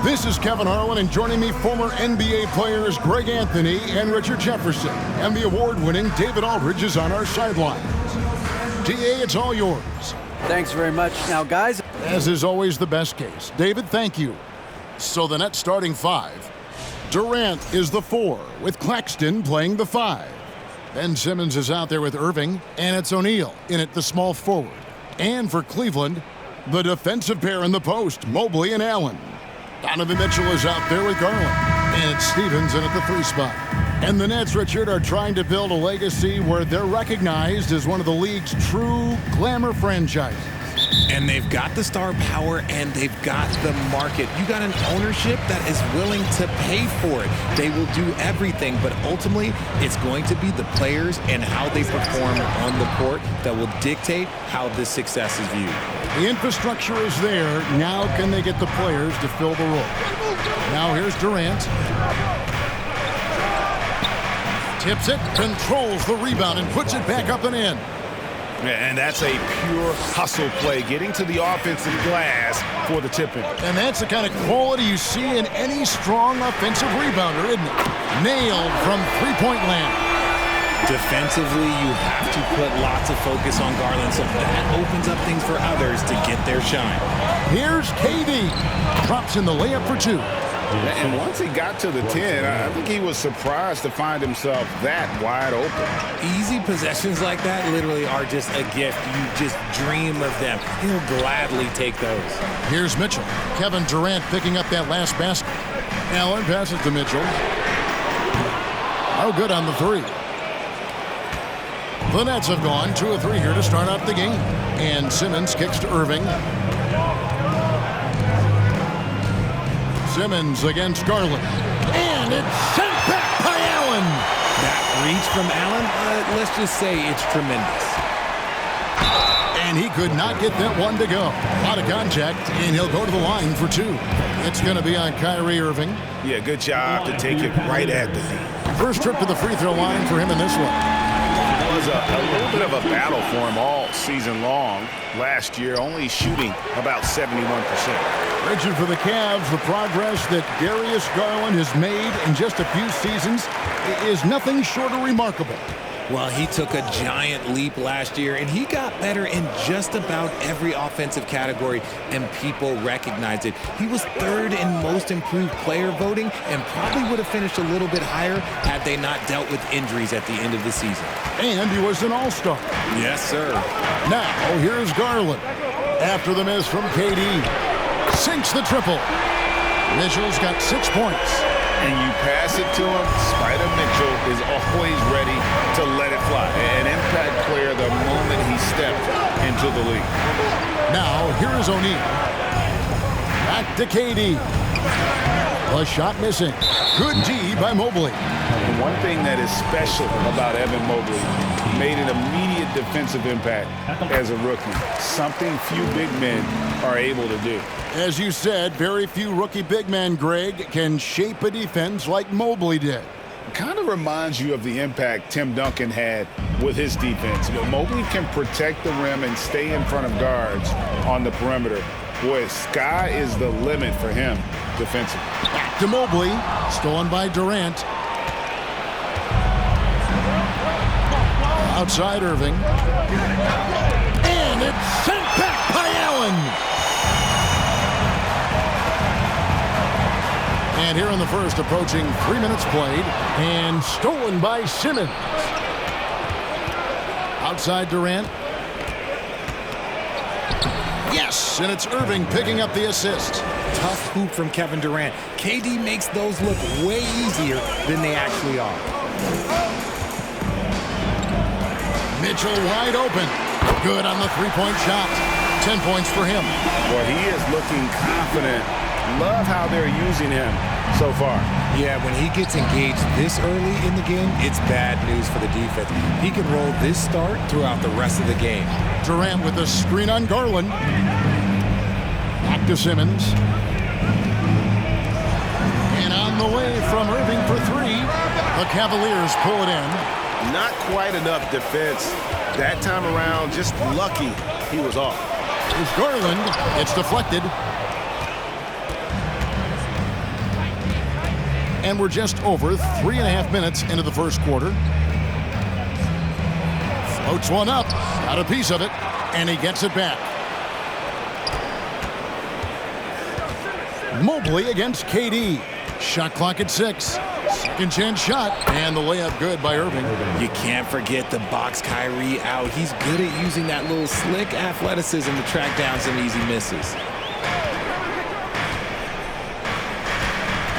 This is Kevin Harlan, and joining me, former NBA players Greg Anthony and Richard Jefferson. And the award-winning David Aldridge is on our sidelines. DA, it's all yours. Thanks very much. Now, guys. As is always the best case. David, thank you. So the net starting five. Durant is the 4, with Claxton playing the 5. Ben Simmons is out there with Irving, and it's O'Neal in at the small forward. And for Cleveland, the defensive pair in the post, Mobley and Allen. Donovan Mitchell is out there with Garland, and it's Stevens in at the 3 spot. And the Nets, Richard, are trying to build a legacy where they're recognized as one of the league's true glamour franchises. And they've got the star power, and they've got the market. You got an ownership that is willing to pay for it. They will do everything, but ultimately, it's going to be the players and how they perform on the court that will dictate how this success is viewed. The infrastructure is there. Now can they get the players to fill the role? Now here's Durant. Tips it, controls the rebound, and puts it back up and in. And that's a pure hustle play, getting to the offensive glass for the tip-in. And that's the kind of quality you see in any strong offensive rebounder, isn't it? Nailed from three-point land. Defensively, you have to put lots of focus on Garland, so that opens up things for others to get their shine. Here's KD. Drops in the layup for 2. And once he got to the 10, I think he was surprised to find himself that wide open. Easy possessions like that literally are just a gift. You just dream of them. He'll gladly take those. Here's Mitchell. Kevin Durant picking up that last basket. Allen passes to Mitchell. Oh, good on the 3. The Nets have gone 2 of 3 here to start out the game. And Simmons kicks to Irving. Simmons against Garland. And it's sent back by Allen. That reach from Allen, let's just say it's tremendous. And he could not get that one to go. A lot of contact, and he'll go to the line for 2. It's going to be on Kyrie Irving. Yeah, good job to take it right at the knee. First trip to the free throw line for him in this one. It was a little bit of a battle for him all season long. Last year, only shooting about 71%. Richard, for the Cavs, the progress that Darius Garland has made in just a few seasons is nothing short of remarkable. Well, he took a giant leap last year, and he got better in just about every offensive category, and people recognize it. He was 3rd in most improved player voting and probably would have finished a little bit higher had they not dealt with injuries at the end of the season. And he was an all-star. Yes, sir. Now, here's Garland. After the miss from KD. Sinks the triple. Mitchell's got 6 points. And you pass it to him, Spider Mitchell is always ready to let it fly. An impact player the moment he stepped into the league. Now, here's O'Neal. Back to KD. A shot missing. Good D by Mobley. And one thing that is special about Evan Mobley, made an immediate defensive impact as a rookie. Something few big men are able to do. As you said, very few rookie big men, Greg, can shape a defense like Mobley did. Kind of reminds you of the impact Tim Duncan had with his defense. Mobley can protect the rim and stay in front of guards on the perimeter. Boy, sky is the limit for him defensively. Back to Mobley, stolen by Durant. Outside Irving. And it's sent back by Allen. And here in the first, approaching 3 minutes played, and stolen by Simmons. Outside Durant. Yes, and it's Irving picking up the assist. Tough hoop from Kevin Durant. KD makes those look way easier than they actually are. Mitchell wide open. Good on the three-point shot. 10 points for him. Well, he is looking confident. Love how they're using him so far. Yeah, when he gets engaged this early in the game, it's bad news for the defense. He can roll this start throughout the rest of the game. Durant with a screen on Garland. Back to Simmons. And on the way from Irving for 3. The Cavaliers pull it in. Not quite enough defense. That time around, just lucky he was off. It's Garland. It's deflected. And we're just over 3.5 minutes into the first quarter. Floats one up, got a piece of it, and he gets it back. Mobley against KD. Shot clock at 6. Second chance shot, and the layup good by Irving. You can't forget to box Kyrie out. He's good at using that little slick athleticism to track down some easy misses.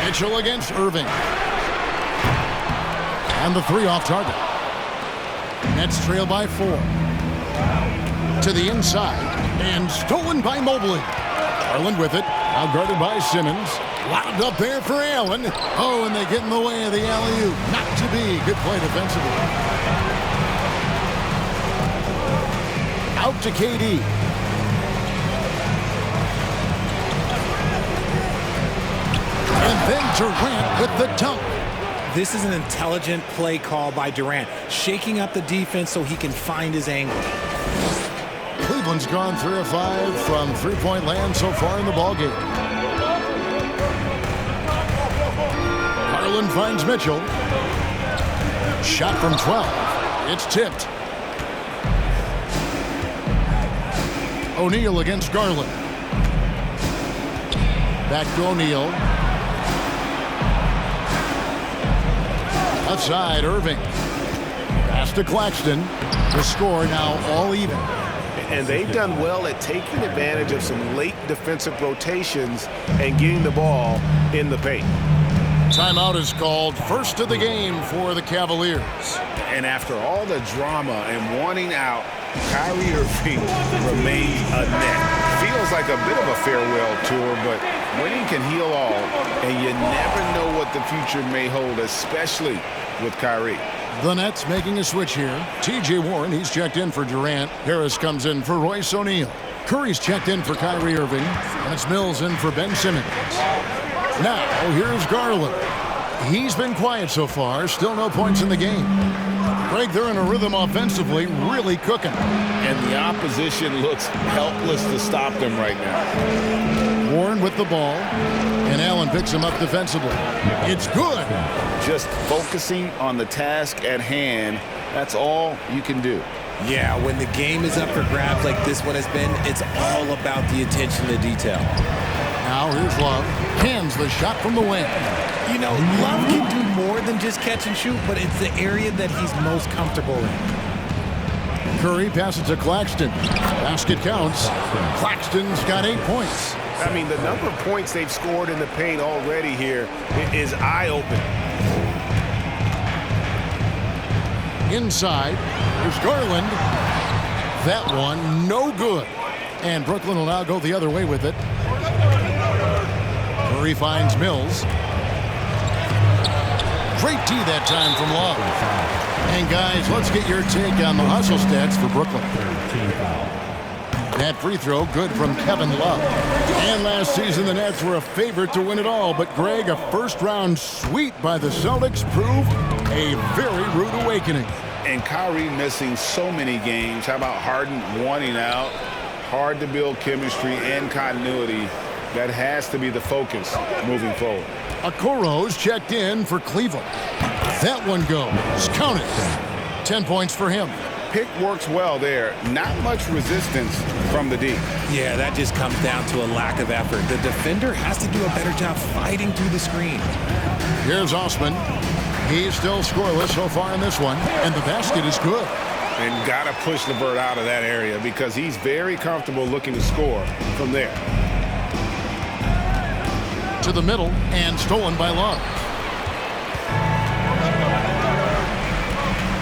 Mitchell against Irving. And the 3 off target. Nets trail by 4. To the inside, and stolen by Mobley. Garland with it, now guarded by Simmons. Lobbed up there for Allen. Oh, and they get in the way of the alley-oop. Not to be. Good play defensively. Out to KD. And then Durant with the dunk. This is an intelligent play call by Durant, shaking up the defense so he can find his angle. Cleveland's gone 3 of 5 from three-point land so far in the ballgame. Garland finds Mitchell. Shot from 12. It's tipped. O'Neal against Garland. Back to O'Neal. Outside, Irving. Pass to Claxton. The score now all even. And they've done well at taking advantage of some late defensive rotations and getting the ball in the paint. Timeout is called. First of the game for the Cavaliers. And after all the drama and wanting out, Kyrie Irving remains a net. Feels like a bit of a farewell tour, but winning can heal all, and you never know what the future may hold, especially with Kyrie. The Nets making a switch here. T.J. Warren, he's checked in for Durant. Harris comes in for Royce O'Neal. Curry's checked in for Kyrie Irving. And it's Mills in for Ben Simmons. Now, here's Garland. He's been quiet so far. Still no points in the game. Greg, they're in a rhythm offensively, really cooking. And the opposition looks helpless to stop them right now. Warren with the ball. And Allen picks him up defensively. It's good. Just focusing on the task at hand, that's all you can do. Yeah, when the game is up for grabs like this one has been, it's all about the attention to detail. Now here's Love. Hands the shot from the wing. You know, Love can do more than just catch and shoot, but it's the area that he's most comfortable in. Curry passes to Claxton. Basket counts. Claxton's got 8 points. I mean, the number of points they've scored in the paint already here is eye-opening. Inside, there's Garland. That one, no good. And Brooklyn will now go the other way with it. Curry finds Mills. Great D that time from Love. And guys, let's get your take on the hustle stats for Brooklyn. That free throw good from Kevin Love. And last season, the Nets were a favorite to win it all. But Greg, a first-round sweep by the Celtics proved a very rude awakening. And Kyrie missing so many games. How about Harden wanting out? Hard to build chemistry and continuity. That has to be the focus moving forward. Okoro's checked in for Cleveland. That one goes. Count it. 10 points for him. Pick works well there. Not much resistance from the D. Yeah, that just comes down to a lack of effort. The defender has to do a better job fighting through the screen. Here's Osman. He's still scoreless so far in this one, and the basket is good. And got to push LeVert out of that area because he's very comfortable looking to score from there. To the middle, and stolen by Love.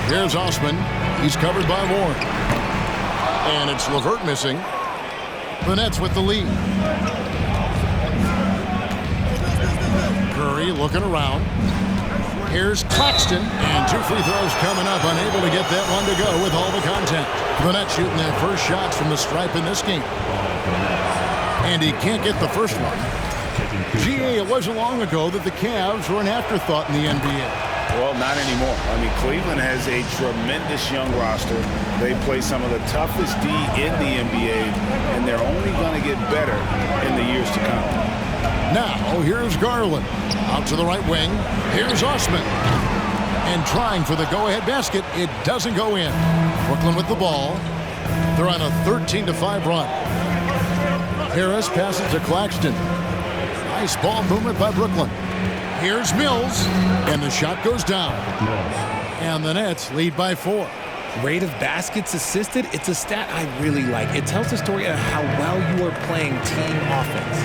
Here's Osman. He's covered by Warren. And it's LeVert missing. The Nets with the lead. Curry looking around. Here's Claxton, and 2 free throws coming up, unable to get that one to go with all the contact. The Nets shooting their first shots from the stripe in this game. And he can't get the first one. GA, it wasn't long ago that the Cavs were an afterthought in the NBA. Well, not anymore. I mean, Cleveland has a tremendous young roster. They play some of the toughest D in the NBA, and they're only going to get better in the years to come. Now, here's Garland. Out to the right wing. Here's Osman. And trying for the go-ahead basket. It doesn't go in. Brooklyn with the ball. They're on a 13-5 run. Harris passes to Claxton. Nice ball movement by Brooklyn. Here's Mills. And the shot goes down. And the Nets lead by 4. Rate of baskets assisted, it's a stat I really like. It tells the story of how well you are playing team offense.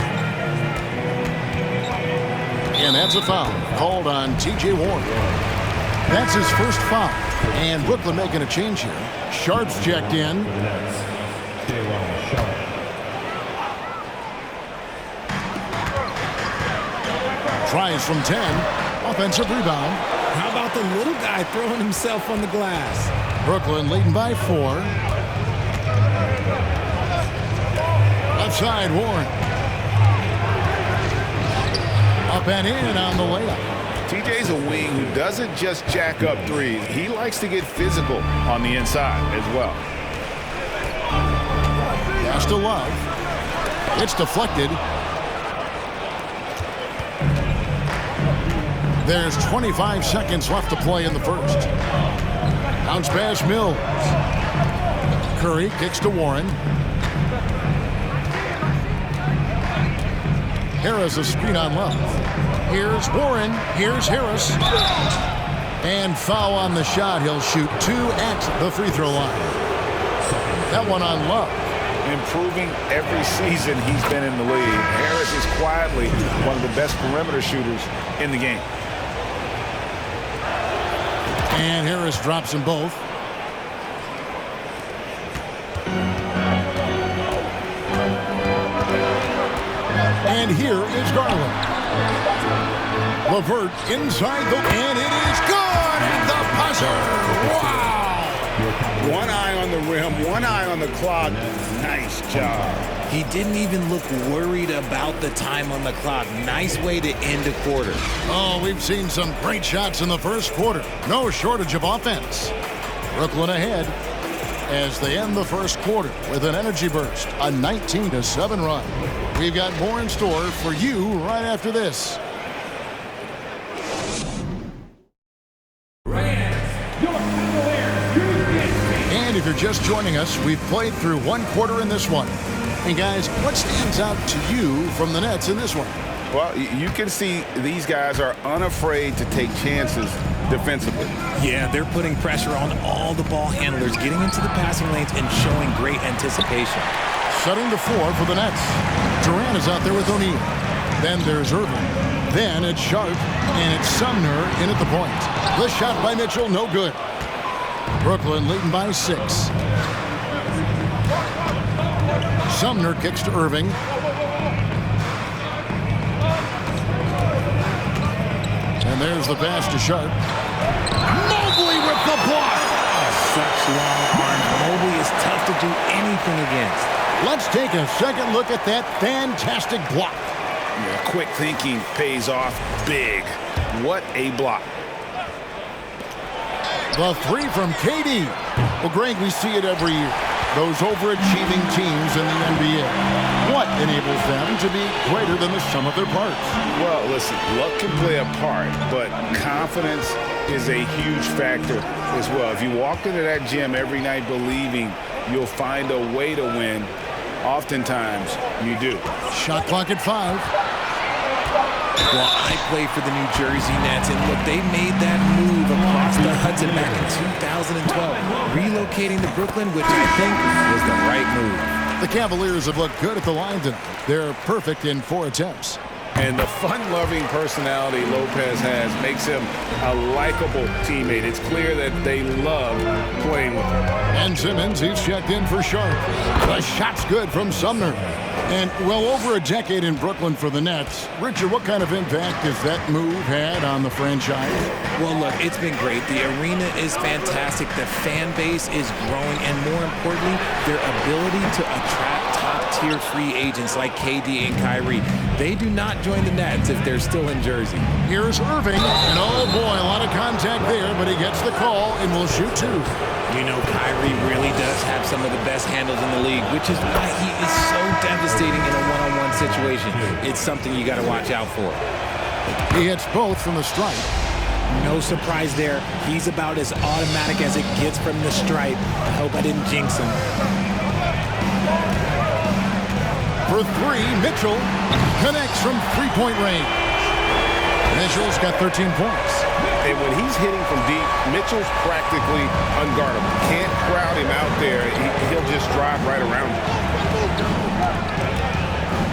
And that's a foul called on T.J. Warren. That's his first foul. And Brooklyn making a change here. Sharp's checked in. Tries from 10. Offensive rebound. How about the little guy throwing himself on the glass? Brooklyn leading by 4. Left side, Warren. Up and in on the layup. TJ's a wing who doesn't just jack up threes. He likes to get physical on the inside as well. Pass to Love. It's deflected. There's 25 seconds left to play in the first. Bounce pass, Mills. Curry kicks to Warren. Harris a screen on Love. Here's Warren. Here's Harris. And foul on the shot. He'll shoot 2 at the free throw line. That one on Love. Improving every season he's been in the league. Harris is quietly one of the best perimeter shooters in the game. And Harris drops them both. And here is Garland. LeVert inside the... And it is good at the buzzer. Wow! One eye on the rim, one eye on the clock. Nice job. He didn't even look worried about the time on the clock. Nice way to end a quarter. Oh, we've seen some great shots in the first quarter. No shortage of offense. Brooklyn ahead as they end the first quarter with an energy burst. A 19-7 run. We've got more in store for you right after this. And if you're just joining us, we've played through one quarter in this one. And guys, what stands out to you from the Nets in this one? Well, you can see these guys are unafraid to take chances defensively. Yeah, they're putting pressure on all the ball handlers, getting into the passing lanes and showing great anticipation. Setting the floor for the Nets. Durant is out there with O'Neal. Then there's Irving. Then it's Sharp, and it's Sumner in at the point. The shot by Mitchell, no good. Brooklyn leading by 6. Sumner kicks to Irving. And there's the pass to Sharp. Mobley with the block. Such long arms. Mobley is tough to do anything against. Let's take a second look at that fantastic block. Yeah, quick thinking pays off big. What a block. The 3 from KD. Well, Greg, we see it every year. Those overachieving teams in the NBA. What enables them to be greater than the sum of their parts? Well, listen, luck can play a part, but confidence is a huge factor as well. If you walk into that gym every night believing you'll find a way to win, oftentimes you do. Shot clock at 5. Well, I play for the New Jersey Nets, and look, they made that move across the Hudson back in 2012, relocating to Brooklyn, which I think was the right move. The Cavaliers have looked good at the line tonight. They're perfect in 4 attempts. And the fun-loving personality Lopez has makes him a likable teammate. It's clear that they love playing with him. And Simmons, he's checked in for Sharp. The shot's good from Sumner. And well over a decade in Brooklyn for the Nets. Richard, what kind of impact has that move had on the franchise? Well, look, it's been great. The arena is fantastic. The fan base is growing. And more importantly, their ability to attract top top-tier free agents like KD and Kyrie. They do not join the Nets if they're still in Jersey. Here's Irving, and oh boy, a lot of contact there, but he gets the call and will shoot 2. You know, Kyrie really does have some of the best handles in the league, which is why he is so devastating in a one-on-one situation. It's something you got to watch out for. He hits both from the stripe. No surprise there. He's about as automatic as it gets from the stripe. I hope I didn't jinx him. For 3, Mitchell connects from three-point range. Mitchell's got 13 points. And when he's hitting from deep, Mitchell's practically unguardable. Can't crowd him out there. He'll just drive right around him.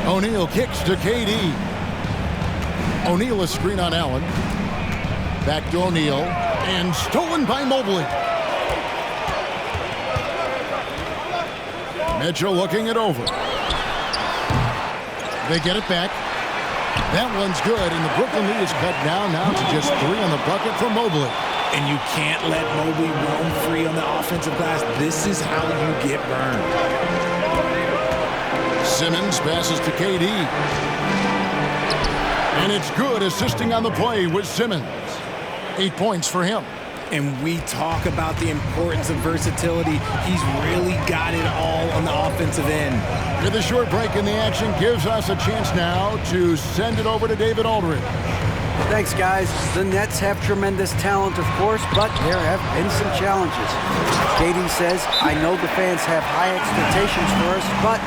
O'Neal kicks to KD. O'Neal a screen on Allen. Back to O'Neal. And stolen by Mobley. Mitchell looking it over. They get it back. That one's good, and the Brooklyn lead is cut down now to just 3 on the bucket for Mobley. And you can't let Mobley roam free on the offensive glass. This is how you get burned. Simmons passes to KD. And it's good, assisting on the play with Simmons. 8 points for him. And we talk about the importance of versatility. He's really got it all on the offensive end. With a short break in the action gives us a chance now to send it over to David Aldridge. Thanks, guys. The Nets have tremendous talent, of course, but there have been some challenges. KD says, I know the fans have high expectations for us, but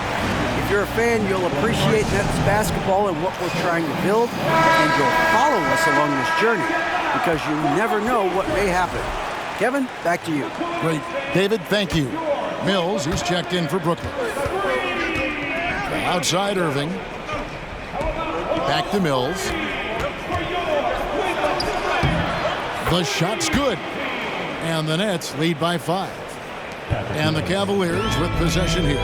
if you're a fan, you'll appreciate Nets basketball and what we're trying to build, and you'll follow us along this journey, because you never know what may happen. Kevin, back to you. Great. David, thank you. Mills, he's checked in for Brooklyn. Outside Irving. Back to Mills. The shot's good. And the Nets lead by 5. And the Cavaliers with possession here.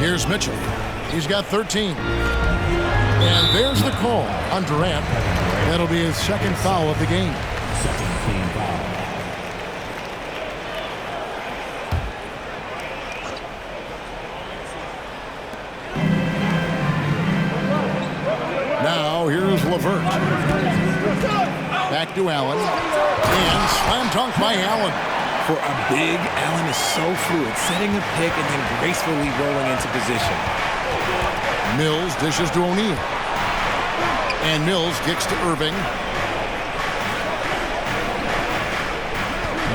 Here's Mitchell. He's got 13. And there's the call on Durant. That'll be his second foul of the game. Second team foul. Now here's LeVert. Back to Allen. And slam dunk by Allen. For a big, Allen is so fluid, setting a pick and then gracefully rolling into position. Mills dishes to O'Neal. And Mills kicks to Irving.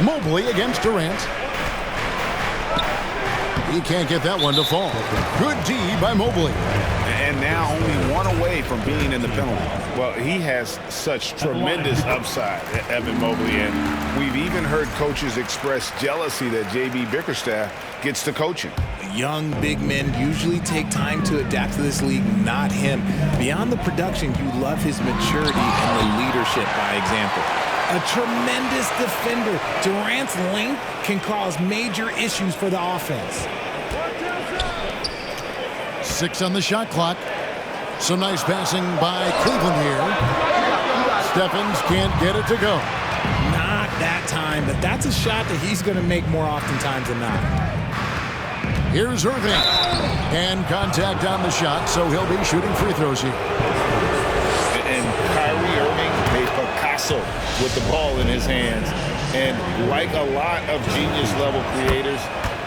Mobley against Durant. He can't get that one to fall. Good D by Mobley. And now only 1 away from being in the penalty. Well, he has such tremendous upside, Evan Mobley, and we've even heard coaches express jealousy that J.B. Bickerstaff gets to coaching. Young big men usually take time to adapt to this league, not him. Beyond the production, you love his maturity and the leadership by example. A tremendous defender. Durant's length can cause major issues for the offense. 6 on the shot clock. Some nice passing by Cleveland here. Stephens can't get it to go. Not that time, but that's a shot that he's going to make more oftentimes than not. Here's Irving. And contact on the shot, so he'll be shooting free throws here. And Kyrie Irving, a Picasso with the ball in his hands. And like a lot of genius-level creators,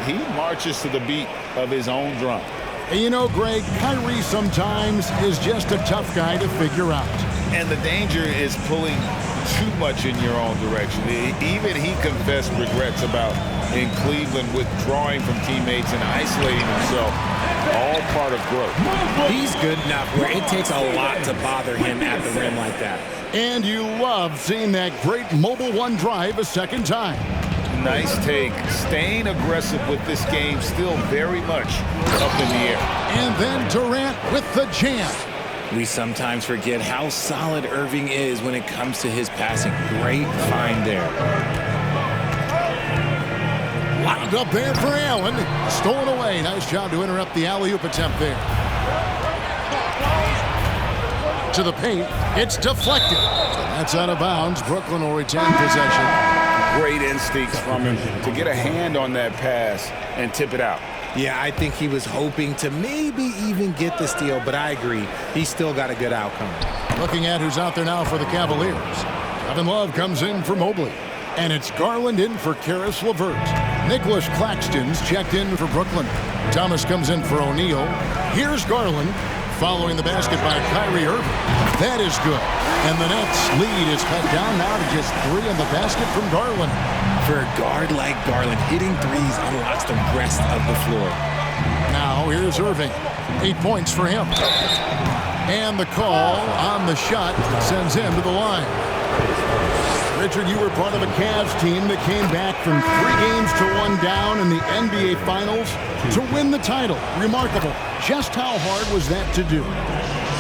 he marches to the beat of his own drum. And you know, Greg, Kyrie sometimes is just a tough guy to figure out. And the danger is pulling too much in your own direction. Even he confessed regrets about in Cleveland withdrawing from teammates and isolating himself. All part of growth. He's good enough where it takes a lot to bother him at the rim like that. And you love seeing that great mobile one drive a second time. Nice take. Staying aggressive with this game, still very much up in the air. And then Durant with the jam. We sometimes forget how solid Irving is when it comes to his passing. Great find there. Locked up there for Allen. Stolen away. Nice job to interrupt the alley-oop attempt there. To the paint. It's deflected. That's out of bounds. Brooklyn will retain possession. Great instincts from him to get a hand on that pass and tip it out. Yeah, I think he was hoping to maybe even get the steal, but I agree. He still got a good outcome. Looking at who's out there now for the Cavaliers. Kevin Love comes in for Mobley. And it's Garland in for Karis LeVert. Nicholas Claxton's checked in for Brooklyn. Thomas comes in for O'Neal. Here's Garland, following the basket by Kyrie Irving. That is good. And the Nets' lead is cut down now to just 3 on the basket from Garland. For a guard like Garland, hitting threes unlocks the rest of the floor. Now here's Irving. 8 points for him. And the call on the shot sends him to the line. Richard, you were part of a Cavs team that came back from 3 games to 1 down in the NBA Finals to win the title. Remarkable. Just how hard was that to do?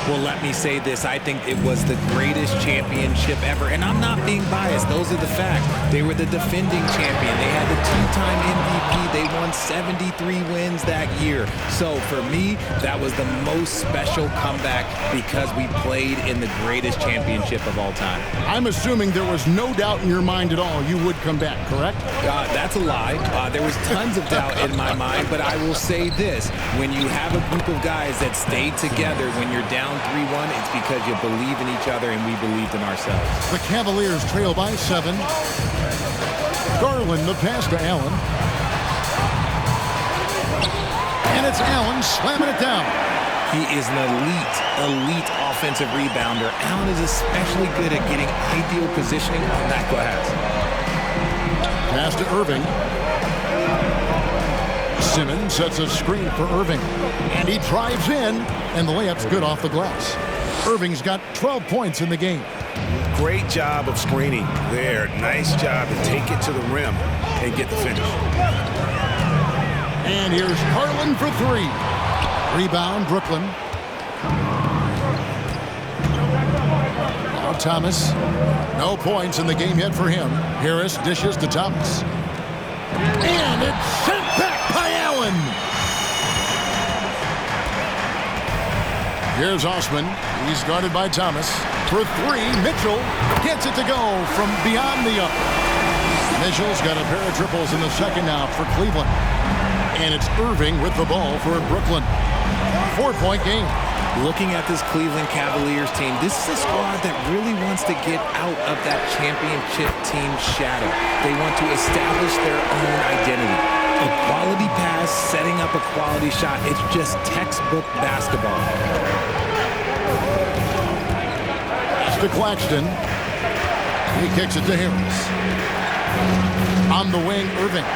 Well, let me say this. I think it was the greatest championship ever. And I'm not being biased. Those are the facts. They were the defending champion. They had the 2-time MVP. They won 73 wins that year. So for me, that was the most special comeback because we played in the greatest championship of all time. I'm assuming there was no doubt in your mind at all you would come back, correct? That's a lie. There was tons of doubt in my mind, but I will say this. When you have a group of guys that stay together when you're down 3-1, it's because you believe in each other and we believed in ourselves. The Cavaliers trail by 7. Garland, the pass to Allen. And it's Allen slamming it down. He is an elite offensive rebounder. Allen is especially good at getting ideal positioning on that glass. Pass to Irving. Simmons sets a screen for Irving. And he drives in, and the layup's good off the glass. Irving's got 12 points in the game. Great job of screening there. Nice job to take it to the rim and get the finish. And here's Garland for 3. Rebound, Brooklyn. Now Thomas. No points in the game yet for him. Harris dishes to Thomas. And it's sent back by Allen. Here's Osman. He's guarded by Thomas. For 3, Mitchell gets it to go from beyond the arc. Mitchell's got a pair of triples in the second now for Cleveland. And it's Irving with the ball for Brooklyn. 4-point game. Looking at this Cleveland Cavaliers team, this is a squad that really wants to get out of that championship team shadow. They want to establish their own identity. A quality pass, setting up a quality shot. It's just textbook basketball. To Claxton. He kicks it to Harris. On the wing, Irving.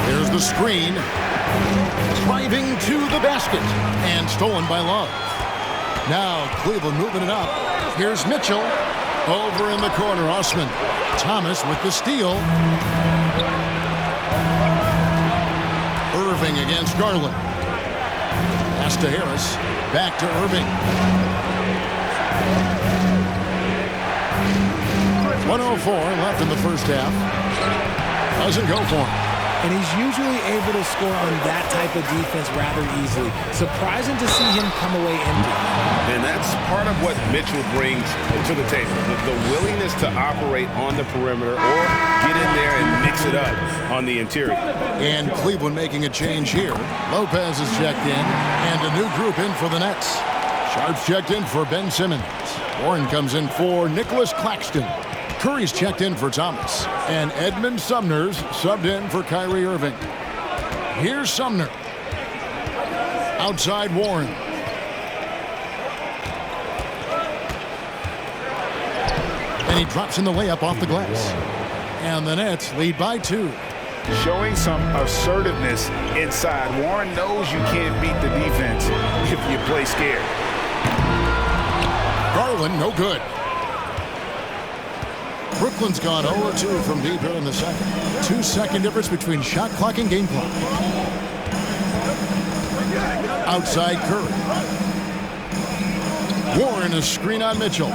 There's the screen. Driving to the basket. And stolen by Love. Now Cleveland moving it up. Here's Mitchell. Over in the corner, Osman. Thomas with the steal. Irving against Garland. Pass to Harris. Back to Irving. 104 left in the first half. Doesn't go for him. And he's usually able to score on that type of defense rather easily. Surprising to see him come away empty. And that's part of what Mitchell brings to the table. The willingness to operate on the perimeter or get in there and mix it up on the interior. And Cleveland making a change here. Lopez is checked in, and a new group in for the Nets. Sharp's checked in for Ben Simmons. Warren comes in for Nicholas Claxton. Curry's checked in for Thomas. And Edmund Sumner's subbed in for Kyrie Irving. Here's Sumner. Outside Warren. And he drops in the layup off the glass. And the Nets lead by 2. Showing some assertiveness inside. Warren knows you can't beat the defense if you play scared. Garland, no good. Brooklyn's gone 0-2 from deep here in the second. 2-second difference between shot clock and game clock. Outside Curry. Warren, a screen on Mitchell.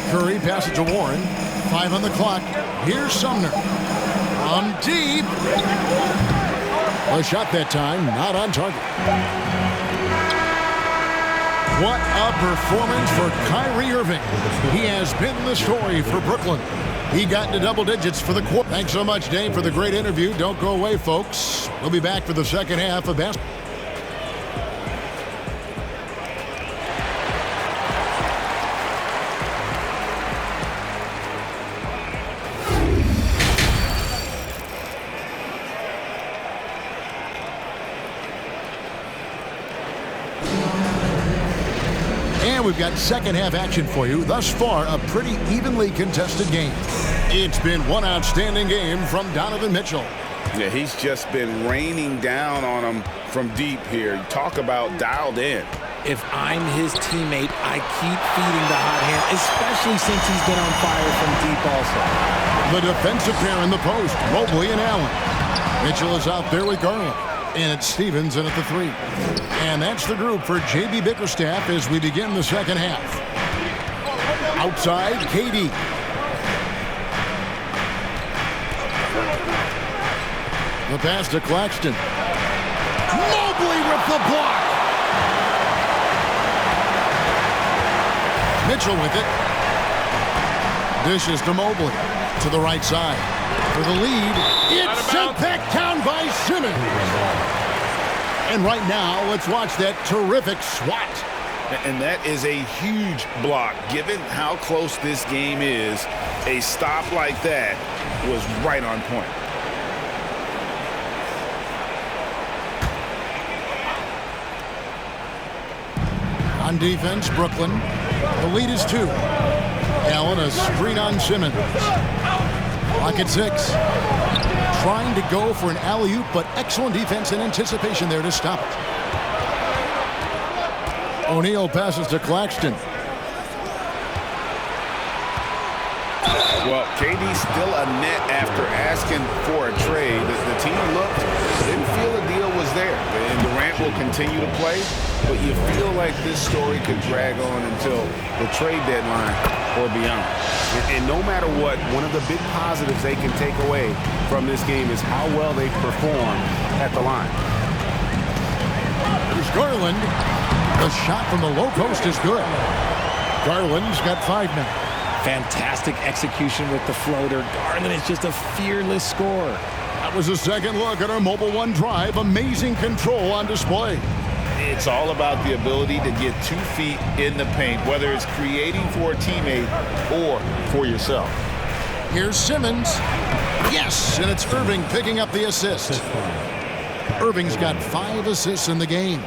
Curry passes to Warren. 5 on the clock. Here's Sumner. From deep. A shot that time, not on target. What a performance for Kyrie Irving. He has been the story for Brooklyn. He got into double digits for the quarter. Thanks so much, Dave, for the great interview. Don't go away, folks. We'll be back for the second half of basketball. We've got second half action for you. Thus far, a pretty evenly contested game. It's been one outstanding game from Donovan Mitchell. Yeah, he's just been raining down on him from deep here. Talk about dialed in. If I'm his teammate, I keep feeding the hot hand, especially since he's been on fire from deep also. The defensive pair in the post, Mobley and Allen. Mitchell is out there with Garland. And it's Stevens in at the 3. And that's the group for J.B. Bickerstaff as we begin the second half. Outside, KD. The pass to Claxton. Mobley with the block. Mitchell with it. Dishes to Mobley. To the right side. For the lead. It's sent back down by Simmons. And right now, let's watch that terrific swat. And that is a huge block. Given how close this game is, a stop like that was right on point. On defense, Brooklyn. The lead is 2. Allen, a screen on Simmons. Clock at 6. Trying to go for an alley-oop, but excellent defense and anticipation there to stop it. O'Neal passes to Claxton. Well, KD's still a net after asking for a trade. The team looked, didn't feel the deal was there. And Durant will continue to play, but you feel like this story could drag on until the trade deadline or beyond. And no matter what, one of the big positives they can take away from this game is how well they perform at the line. Here's Garland. The shot from the low post is good. Garland's got 5 now. Fantastic execution with the floater. Garland is just a fearless scorer. That was a second look at our Mobile One drive. Amazing control on display. It's all about the ability to get 2 feet in the paint, whether it's creating for a teammate or for yourself. Here's Simmons. Yes, and it's Irving picking up the assist. Irving's got 5 assists in the game.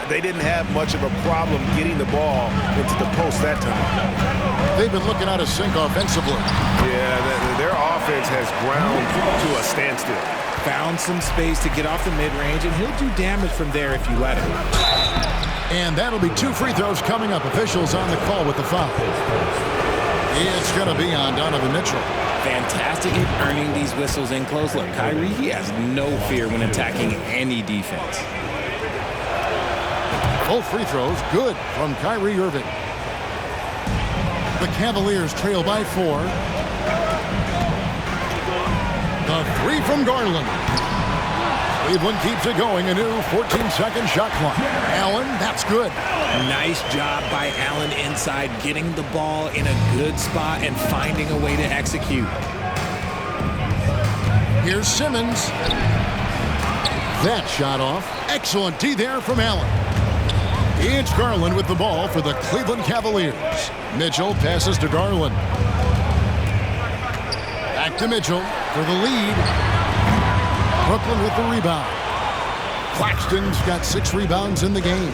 They didn't have much of a problem getting the ball into the post that time. They've been looking out of sync offensively. Yeah, their offense has ground to a standstill. Found some space to get off the mid-range, and he'll do damage from there if you let him. And that'll be 2 free throws coming up. Officials on the call with the foul. It's going to be on Donovan Mitchell. Fantastic at earning these whistles in close. Look, Kyrie, he has no fear when attacking any defense. Both free throws good from Kyrie Irving. The Cavaliers trail by 4. The 3 from Garland. Cleveland keeps it going. A new 14-second shot clock. Allen, that's good. Nice job by Allen inside, getting the ball in a good spot and finding a way to execute. Here's Simmons. That shot off. Excellent D there from Allen. It's Garland with the ball for the Cleveland Cavaliers. Mitchell passes to Garland. Back to Mitchell for the lead. Brooklyn with the rebound. Claxton's got 6 rebounds in the game.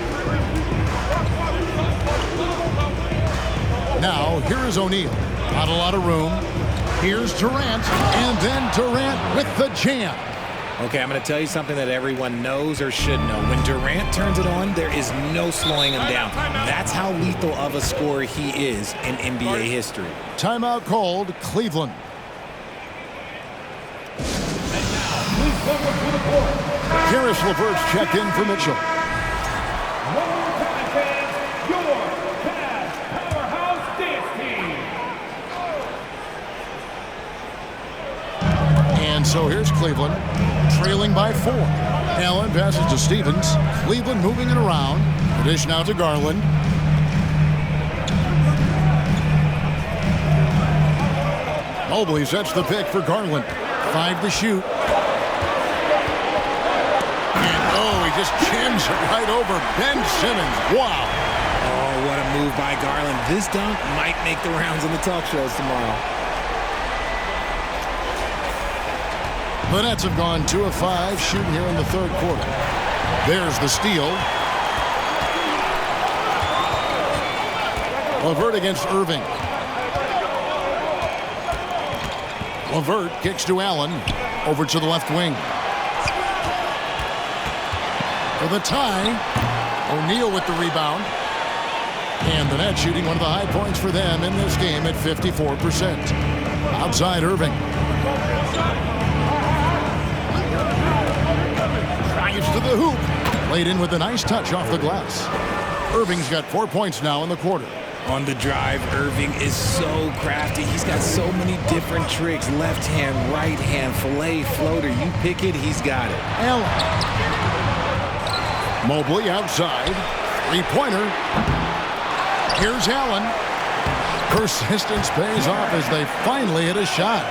Now, here is O'Neal. Not a lot of room. Here's Durant, and then Durant with the jam. Okay, I'm going to tell you something that everyone knows or should know. When Durant turns it on, there is no slowing him down. That's how lethal of a scorer he is in NBA history. Timeout called, Cleveland. Karis LeVert's checked in for Mitchell. And so here's Cleveland, trailing by 4. Allen passes to Stevens. Cleveland moving it around. Dish now to Garland. Mobley sets the pick for Garland. 5 to shoot. And oh, he just chins it right over Ben Simmons. Wow. Oh, what a move by Garland. This dunk might make the rounds in the talk shows tomorrow. The Nets have gone 2 of 5 shooting here in the third quarter. There's the steal. LeVert against Irving. LeVert kicks to Allen. Over to the left wing. For the tie. O'Neal with the rebound. And the Nets shooting one of the high points for them in this game at 54%. Outside Irving. Drives to the hoop. Laid in with a nice touch off the glass. Irving's got 4 points now in the quarter. On the drive, Irving is so crafty. He's got so many different tricks. Left hand, right hand, fillet, floater. You pick it, he's got it. Allen. Mobley outside. Three-pointer. Here's Allen. Persistence pays off as they finally hit a shot.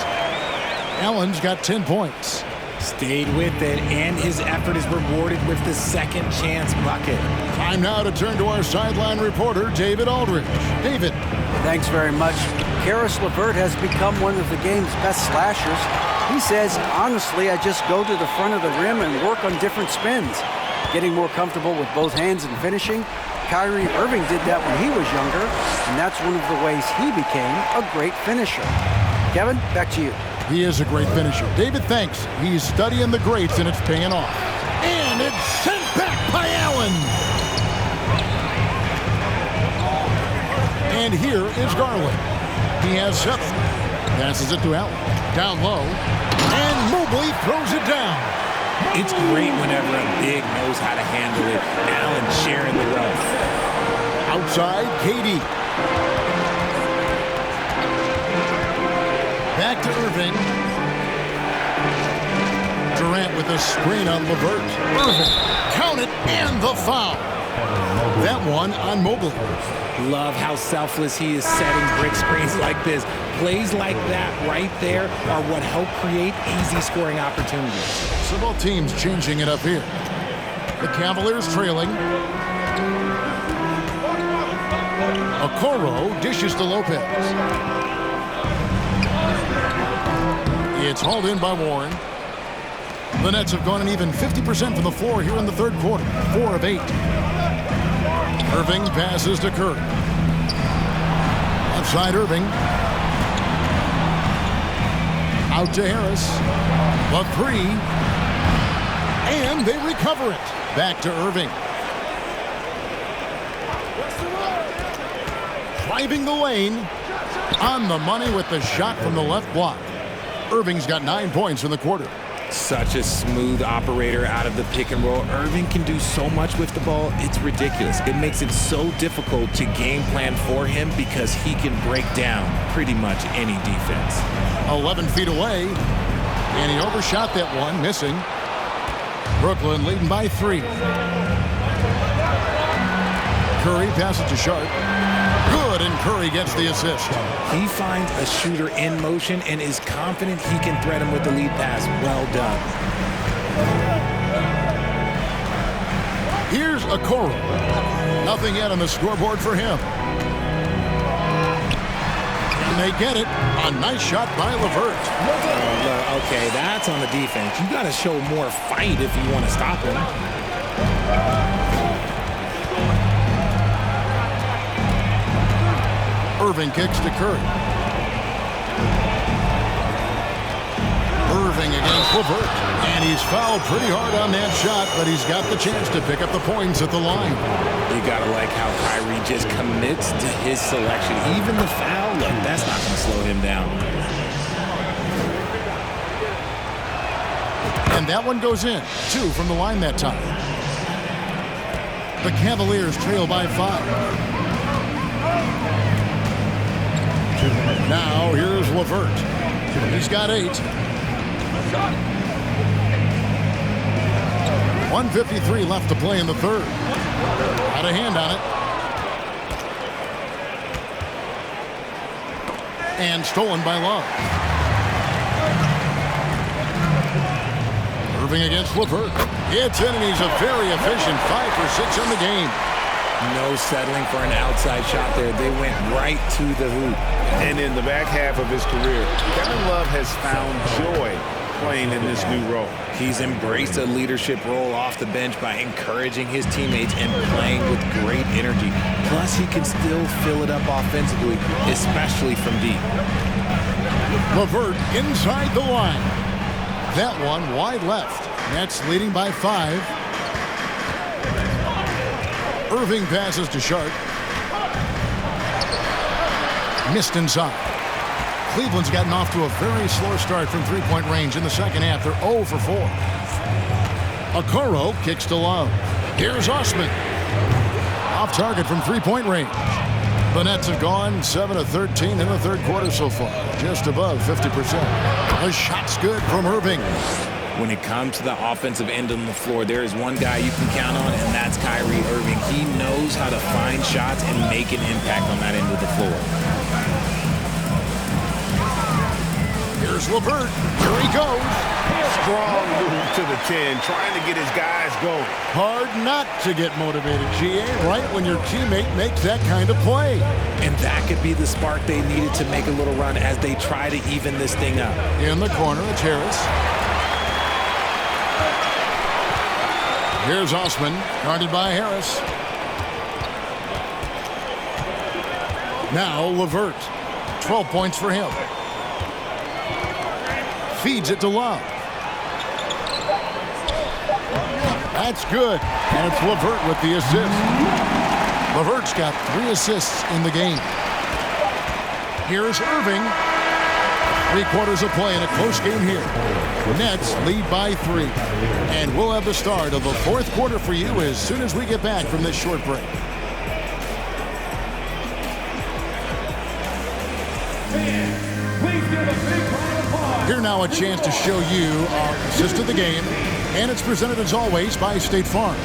Allen's got 10 points. Stayed with it, and his effort is rewarded with the second chance bucket. Time now to turn to our sideline reporter, David Aldridge. David. Thanks very much. Caris LeVert has become one of the game's best slashers. He says, honestly, I just go to the front of the rim and work on different spins. Getting more comfortable with both hands and finishing. Kyrie Irving did that when he was younger, and that's one of the ways he became a great finisher. Kevin, back to you. He is a great finisher. David, thanks. He's studying the greats, and it's paying off. And it's sent back by Allen. And here is Garland. He has 7. Passes it to Allen. Down low. And Mobley throws it down. It's great whenever a big knows how to handle it. Allen sharing the wealth. Outside, KD. Back to Irving. Durant with a screen on LeVert. Irving, count it, and the foul. That one on Mobley. Love how selfless he is setting brick screens like this. Plays like that right there are what help create easy scoring opportunities. So both teams changing it up here. The Cavaliers trailing. Okoro dishes to Lopez. It's hauled in by Warren. The Nets have gone an even 50% from the floor here in the third quarter. 4 of 8. Irving passes to Curry. Outside Irving. Out to Harris. The 3. And they recover it. Back to Irving. Driving the lane. On the money with the shot from the left block. Irving's got 9 points in the quarter. Such a smooth operator out of the pick and roll. Irving can do so much with the ball, it's ridiculous. It makes it so difficult to game plan for him because he can break down pretty much any defense. 11 feet away, and he overshot that one, missing. Brooklyn leading by 3. Curry passes to Sharp. Good, and Curry gets the assist. He finds a shooter in motion and is confident he can thread him with the lead pass. Well done. Here's Okoro. Nothing yet on the scoreboard for him. And they get it. A nice shot by LeVert. Okay, that's on the defense. You got to show more fight if you want to stop him. Irving kicks to Curry. Irving against LeVert. And he's fouled pretty hard on that shot, but he's got the chance to pick up the points at the line. You got to like how Kyrie just commits to his selection. Even the foul, look, that's not going to slow him down. And that one goes in. 2 from the line that time. The Cavaliers trail by 5. Now here's LeVert. He's got 8. 1:53 left to play in the third. Had a hand on it. And stolen by Love. Irving against LeVert. It's in, and he's a very efficient 5 for 6 in the game. No settling for an outside shot there. They went right to the hoop. And in the back half of his career, Kevin Love has found joy playing in this new role. He's embraced a leadership role off the bench by encouraging his teammates and playing with great energy. Plus, he can still fill it up offensively, especially from deep. LeVert inside the line. That one wide left. Nets leading by 5. Irving passes to Sharp. Missed inside. Cleveland's gotten off to a very slow start from three-point range in the second half. They're 0 for 4. Okoro kicks to Love. Here's Osman. Off target from three-point range. The Nets have gone 7 of 13 in the third quarter so far, just above 50%. The shot's good from Irving. When it comes to the offensive end on the floor, there is one guy you can count on, and that's Kyrie Irving. He knows how to find shots and make an impact on that end of the floor. Here's LeVert. Here he goes. Strong move to the 10, trying to get his guys going. Hard not to get motivated, GA, right when your teammate makes that kind of play. And that could be the spark they needed to make a little run as they try to even this thing up. In the corner, it's Harris. Here's Osman, guarded by Harris. Now LeVert. 12 points for him. Feeds it to Love. That's good. And it's LeVert with the assist. LeVert's got 3 assists in the game. Here's Irving. 3 quarters of play in a close game here. Nets lead by 3. And we'll have the start of the fourth quarter for you as soon as we get back from this short break. Here now a chance to show you our assist of the game. And it's presented as always by State Farm.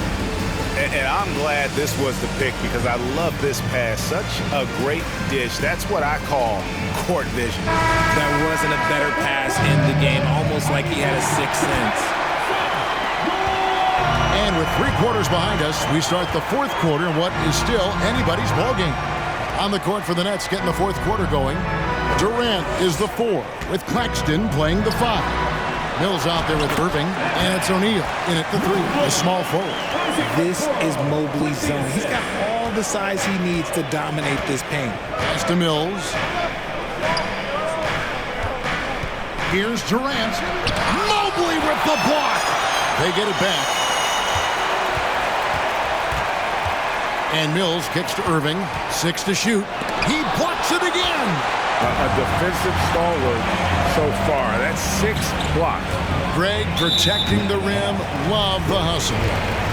And I'm glad this was the pick because I love this pass. Such a great dish. That's what I call court vision. There wasn't a better pass in the game, almost like he had a sixth sense. And with 3 quarters behind us, we start the fourth quarter in what is still anybody's ballgame. On the court for the Nets getting the fourth quarter going, Durant is the 4, with Claxton playing the 5. Mills out there with Irving, and it's O'Neal in at the 3, a small forward. This is Mobley's zone. He's got all the size he needs to dominate this paint. Pass to Mills. Here's Durant. Mobley with the block. They get it back. And Mills kicks to Irving. 6 to shoot. He blocks it again. A defensive stalwart so far. That's 6 blocks. Greg protecting the rim. Love the hustle.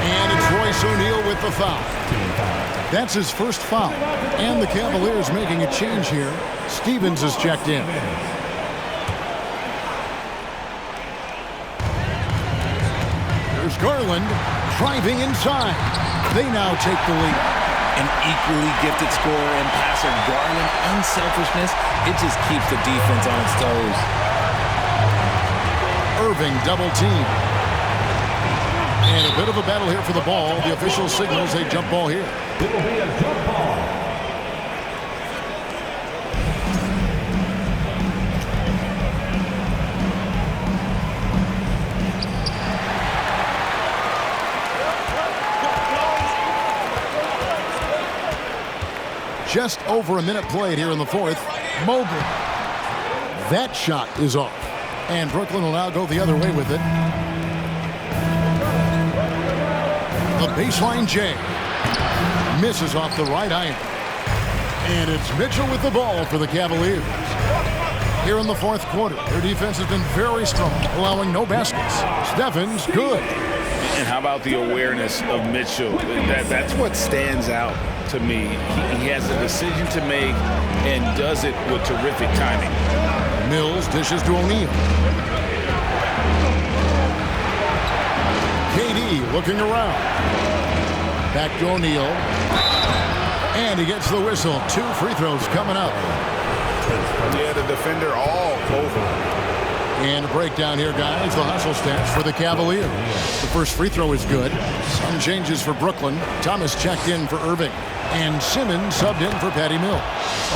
And it's Royce O'Neal with the foul. That's his first foul. And the Cavaliers making a change here. Stevens is checked in. There's Garland driving inside. They now take the lead. An equally gifted scorer and passer, Garland, unselfishness, it just keeps the defense on its toes. Irving double team. And a bit of a battle here for the ball. The official signals a jump ball here. It will be a jump ball. Just over a minute played here in the fourth. Mobley. That shot is off. And Brooklyn will now go the other way with it. The baseline J. Misses off the right iron. And it's Mitchell with the ball for the Cavaliers. Here in the fourth quarter, their defense has been very strong, allowing no baskets. Stephens, good. And how about the awareness of Mitchell? That's what stands out to me. He has a decision to make and does it with terrific timing. Mills dishes to O'Neal. KD looking around. Back to O'Neal. And he gets the whistle. 2 free throws coming up. Yeah, the defender all over. And a breakdown here, guys. The hustle stats for the Cavaliers. The first free throw is good. Some changes for Brooklyn. Thomas checked in for Irving. And Simmons subbed in for Patty Mills.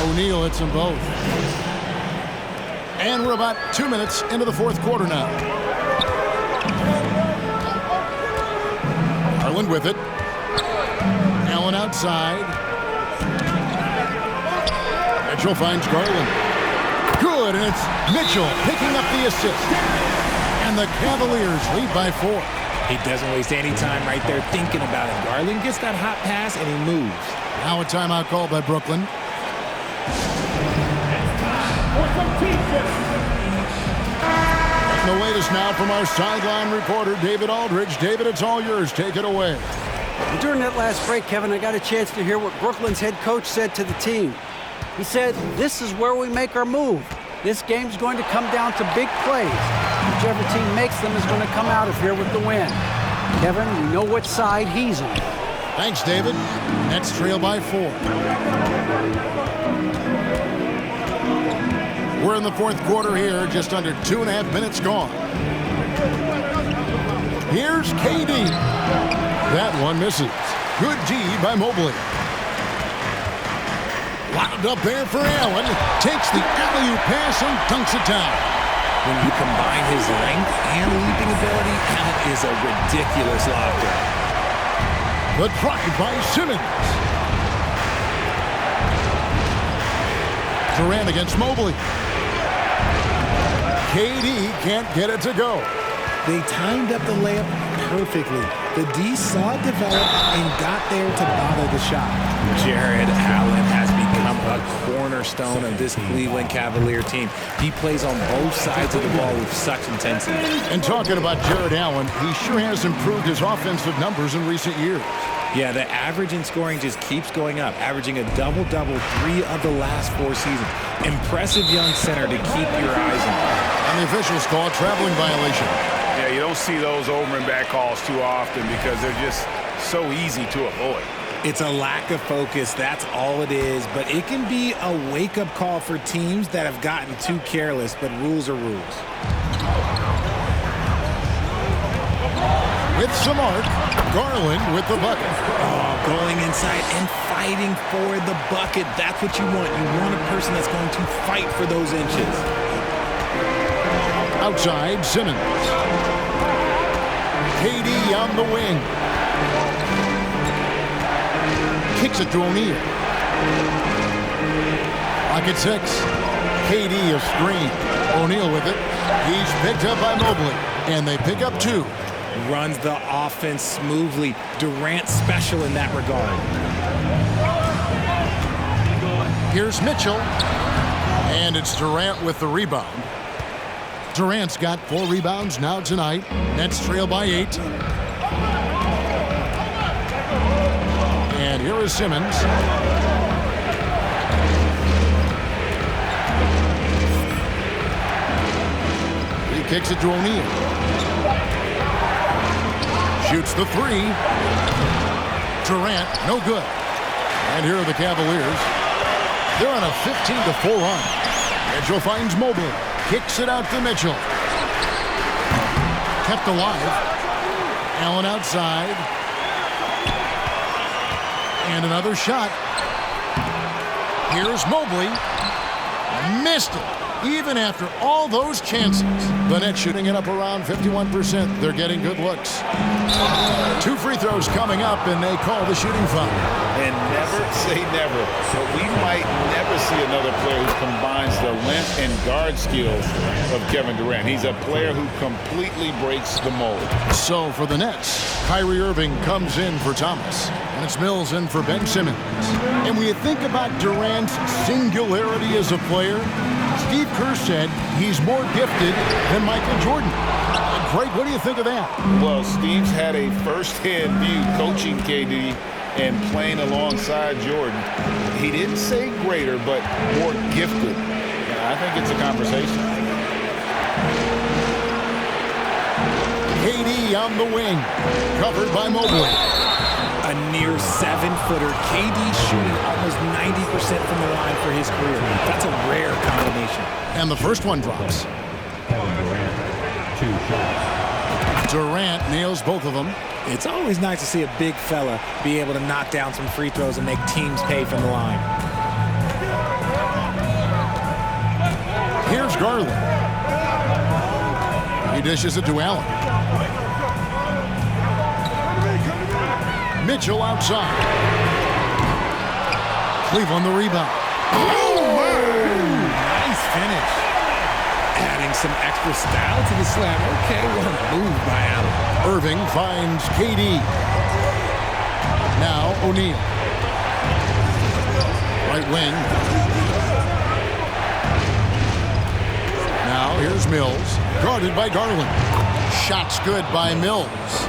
O'Neal hits them both. And we're about 2 minutes into the fourth quarter now. Garland with it. Allen outside. Mitchell finds Garland. Good, and it's Mitchell picking up the assist. And the Cavaliers lead by 4. He doesn't waste any time right there thinking about it. Garland gets that hot pass, and he moves. Now a timeout called by Brooklyn. The latest now from our sideline reporter, David Aldridge. David, it's all yours. Take it away. During that last break, Kevin, I got a chance to hear what Brooklyn's head coach said to the team. He said, this is where we make our move. This game's going to come down to big plays. Whichever team makes them is going to come out of here with the win. Kevin, we know what side he's on. Thanks, David. Nets trail by 4. We're in the fourth quarter here, just under 2.5 minutes gone. Here's KD. That one misses. Good D by Mobley. Lobbed up there for Allen. Takes the alley-oop pass and dunks it down. When you combine his length and leaping ability, Allen is a ridiculous lobber. The drive by Simmons. Durant against Mobley. KD can't get it to go. They timed up the layup perfectly. The D saw it develop and got there to bother the shot. Jared Allen has become a cornerstone of this Cleveland Cavalier team. He plays on both sides of the ball with such intensity. And talking about Jared Allen, he sure has improved his offensive numbers in recent years. Yeah, the average in scoring just keeps going up, averaging a double-double 3 of the last 4 seasons. Impressive young center to keep your eyes on. And the officials call a traveling violation. Yeah, you don't see those over and back calls too often because they're just so easy to avoid. It's a lack of focus, that's all it is. But it can be a wake-up call for teams that have gotten too careless, but rules are rules. With some arc, Garland with the bucket. Oh, going inside and fighting for the bucket. That's what you want. You want a person that's going to fight for those inches. Outside, Simmons. KD on the wing. Kicks it to O'Neal. Pocket 6. KD a screen. O'Neal with it. He's picked up by Mobley. And they pick up 2. Runs the offense smoothly. Durant special in that regard. Here's Mitchell. And it's Durant with the rebound. Durant's got 4 rebounds now tonight. Nets trail by 8. And here is Simmons. He kicks it to O'Neal. Shoots the 3. Durant, no good. And here are the Cavaliers. They're on a 15-4 run. Mitchell finds Mobley. Kicks it out to Mitchell. Kept alive. Allen outside. And another shot. Here's Mobley. Missed it. Even after all those chances. The Nets shooting it up around 51%. They're getting good looks. 2 free throws coming up, and they call the shooting foul. And never say never, but we might never see another player who combines the length and guard skills of Kevin Durant. He's a player who completely breaks the mold. So for the Nets, Kyrie Irving comes in for Thomas, and it's Mills in for Ben Simmons. And when you think about Durant's singularity as a player, Steve Kerr said he's more gifted than Michael Jordan. Craig, what do you think of that? Well, Steve's had a first-hand view coaching KD and playing alongside Jordan. He didn't say greater, but more gifted. And I think it's a conversation. KD on the wing, covered by Mobley. A near 7-footer. KD shooting almost 90% from the line for his career. That's a rare combination. And the first one drops. Durant, 2 shots. Durant nails both of them. It's always nice to see a big fella be able to knock down some free throws and make teams pay from the line. Here's Garland. He dishes it to Allen. Mitchell outside. Cleveland the rebound. Nice finish. Adding some extra style to the slam. Okay, what a move by Allen. Irving finds KD. Now O'Neal. Right wing. Now here's Mills. Guarded by Garland. Shots good by Mills.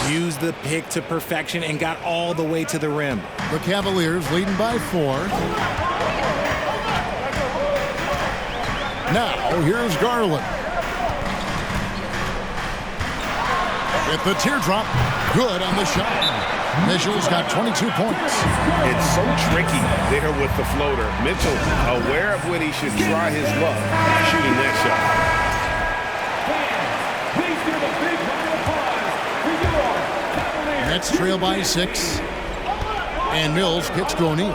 Used the pick to perfection and got all the way to the rim. The Cavaliers leading by 4. Now here's Garland. With the teardrop, good on the shot. Mitchell's got 22 points. It's so tricky there with the floater. Mitchell aware of when he should try his luck shooting that shot. Nets trail by 6. And Mills gets to O'Neal.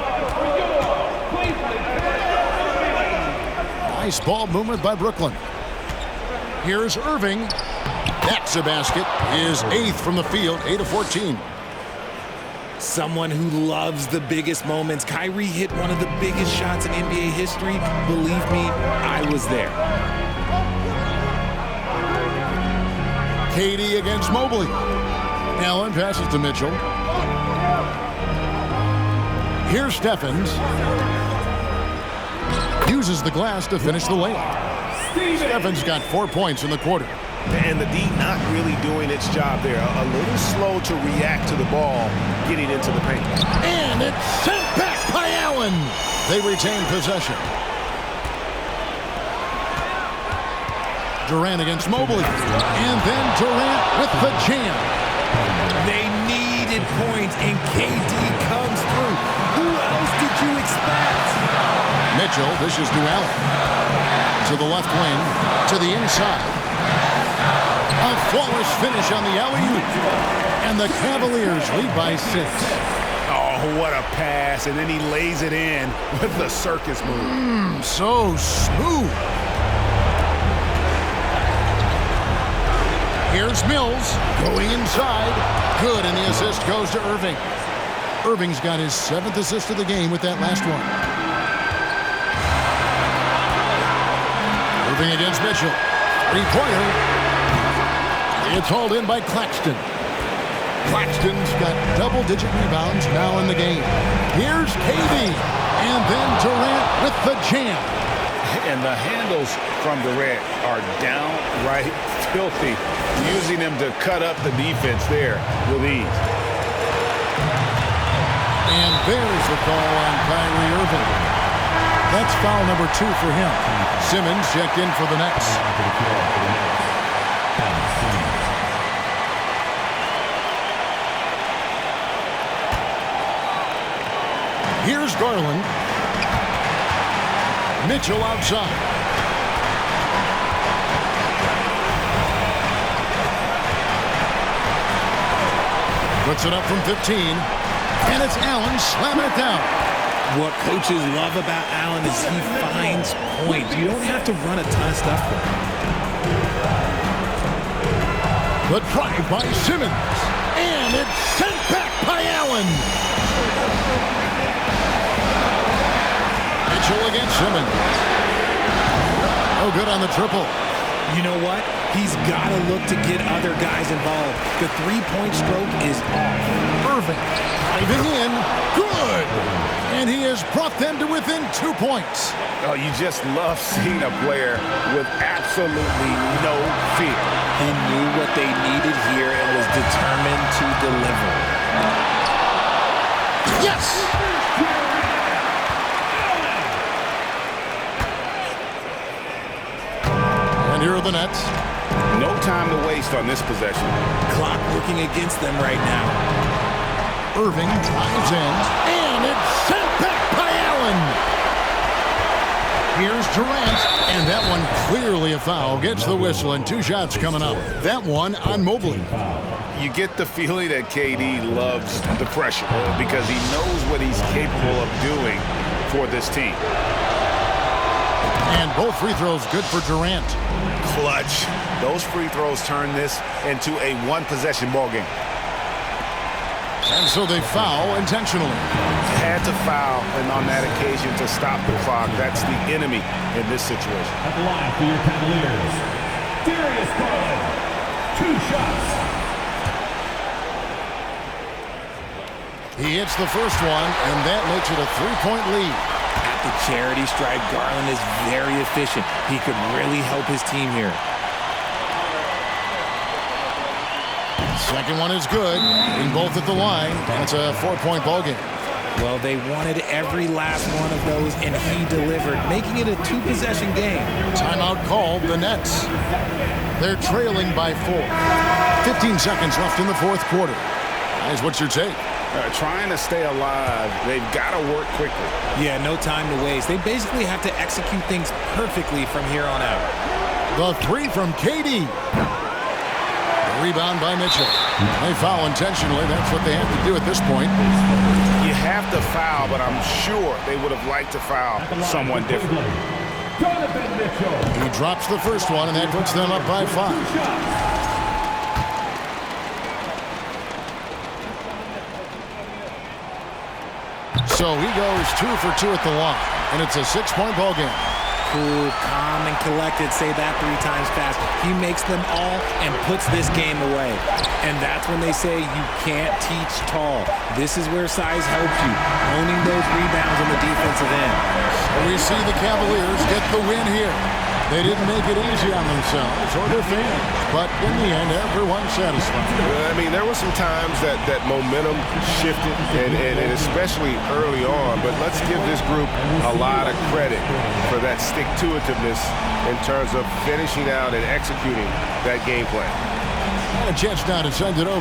Nice ball movement by Brooklyn. Here's Irving. That's a basket. His 8th from the field, 8 of 14. Someone who loves the biggest moments. Kyrie hit one of the biggest shots in NBA history. Believe me, I was there. KD against Mobley. Allen passes to Mitchell. Here's Stephens. Uses the glass to finish the layup. Stephens got 4 points in the quarter. And the D not really doing its job there. A little slow to react to the ball getting into the paint. And it's sent back by Allen. They retain possession. Durant against Mobley. And then Durant with the jam. They needed points, and KD comes through. Who else did you expect? Mitchell dishes to Allen. To the left wing. To the inside. A flawless finish on the alley-oop. And the Cavaliers lead by 6. Oh, what a pass. And then he lays it in with the circus move. So smooth. Here's Mills going inside. Good, and the assist goes to Irving. Irving's got his 7th assist of the game with that last one. Irving against Mitchell. 3-pointer. It's hauled in by Claxton. Claxton's got double-digit rebounds now in the game. Here's KD. And then Durant with the jam. And the handles from Durant are downright filthy, using him to cut up the defense there with ease. And there's the call on Kyrie Irving. That's foul number 2 for him. Simmons checked in for the Nets. Here's Garland. Mitchell outside. Puts it up from 15. And it's Allen slamming it down. What coaches love about Allen is he finds points. You don't have to run a ton of stuff for him. The drive by Simmons. And it's sent back by Allen. Mitchell against Simmons. Oh, good on the triple. You know what? He's got to look to get other guys involved. The three-point stroke is off. Irving driving in. Good. And he has brought them to within 2 points. Oh, you just love seeing a player with absolutely no fear. He knew what they needed here and was determined to deliver. Yes! And here are the Nets. No time to waste on this possession. Clock working against them right now. Irving drives in, and it's sent back by Allen. Here's Durant, and that one clearly a foul. Gets the whistle, and 2 shots coming up. That one on Mobley. You get the feeling that KD loves the pressure because he knows what he's capable of doing for this team. And both free throws good for Durant. Clutch. Those free throws turn this into a one-possession ball game. And so they foul intentionally. Had to foul, and on that occasion to stop the clock. That's the enemy in this situation. At the line for your Cavaliers, Darius Garland, 2 shots. He hits the first one, and that makes it a 3-point lead. At the charity stripe, Garland is very efficient. He could really help his team here. Second one is good. In both at the line, and it's a 4-point ball game. Well, they wanted every last one of those, and he delivered, making it a 2-possession game. Timeout called, the Nets. They're trailing by 4. 15 seconds left in the fourth quarter. Guys, what's your take? Trying to stay alive, they've got to work quickly. Yeah, no time to waste. They basically have to execute things perfectly from here on out. The 3 from KD. The rebound by Mitchell. They foul intentionally. That's what they have to do at this point. You have to foul, but I'm sure they would have liked to foul someone different. He drops the first one, and that puts them up by 5. So he goes 2 for 2 at the line, and it's a 6-point ball game. Cool, calm, and collected. Say that 3 times fast. He makes them all and puts this game away. And that's when they say you can't teach tall. This is where size helps you, owning those rebounds on the defensive end. So we see the Cavaliers get the win here. They didn't make it easy on themselves or their fans, but in the end, everyone's satisfied. I mean, there were some times that momentum shifted, and especially early on, but let's give this group a lot of credit for that stick-to-itiveness in terms of finishing out and executing that game plan. And a chance now to send it over.